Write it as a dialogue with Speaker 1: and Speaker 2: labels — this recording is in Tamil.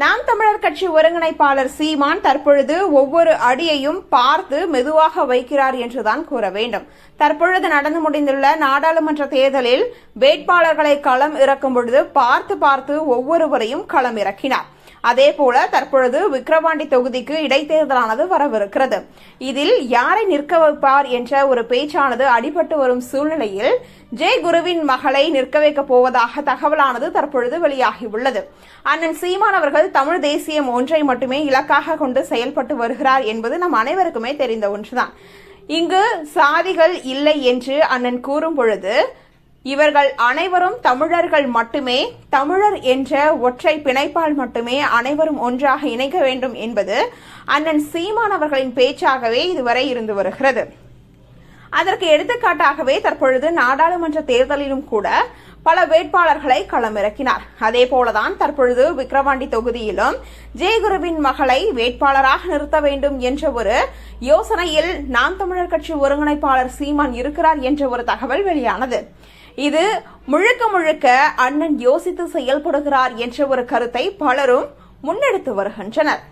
Speaker 1: நாம் தமிழர் கட்சி ஒருங்கிணைப்பாளர் சீமான் தற்பொழுது ஒவ்வொரு அடியையும் பார்த்து மெதுவாக வைக்கிறார் என்றுதான் கூற வேண்டும். தற்பொழுது நடந்து முடிந்துள்ள நாடாளுமன்ற தேர்தலில் வேட்பாளர்களை களம் இறக்கும் பொழுது பார்த்து ஒவ்வொருவரையும் களம் இறக்கினார். அதேபோல தற்பொழுது விக்கிரவாண்டி தொகுதிக்கு இடைத்தேர்தலானது வரவிருக்கிறது. இதில் யாரை நிற்க வைப்பார் என்ற ஒரு பேச்சானது அடிபட்டு வரும் சூழ்நிலையில் குருவின் மகளை நிற்க வைக்கப் போவதாக தகவலானது தற்பொழுது வெளியாகியுள்ளது. அண்ணன் சீமான் அவர்கள் தமிழ் தேசியம் ஒன்றை மட்டுமே இலக்காக கொண்டு செயல்பட்டு வருகிறார் என்பது நம் அனைவருக்குமே தெரிந்த ஒன்றுதான். இங்கு சாதிகள் இல்லை என்று அண்ணன் கூறும் பொழுது இவர்கள் அனைவரும் தமிழர்கள் மட்டுமே, தமிழர் என்ற ஒற்றை பிணைப்பால் மட்டுமே அனைவரும் ஒன்றாக இணைக்க வேண்டும் என்பது அண்ணன் சீமான் அவர்களின் பேச்சாகவே இதுவரை இருந்து வருகிறது. அதற்கு எடுத்துக்காட்டாகவே தற்பொழுது நாடாளுமன்ற தேர்தலிலும் கூட பல வேட்பாளர்களை களமிறக்கினார். அதே போலதான் தற்பொழுது விக்கிரவாண்டி தொகுதியிலும் குருவின் மகளை வேட்பாளராக நிறுத்த வேண்டும் என்ற ஒரு யோசனையில் நாம் தமிழர் கட்சி ஒருங்கிணைப்பாளர் சீமான் இருக்கிறார் என்ற ஒரு தகவல் வெளியானது. இது முழுக்க அண்ணன் யோசித்து செயல்படுகிறார் என்ற ஒரு கருத்தை பலரும் முன்னெடுத்து வருகின்றனர்.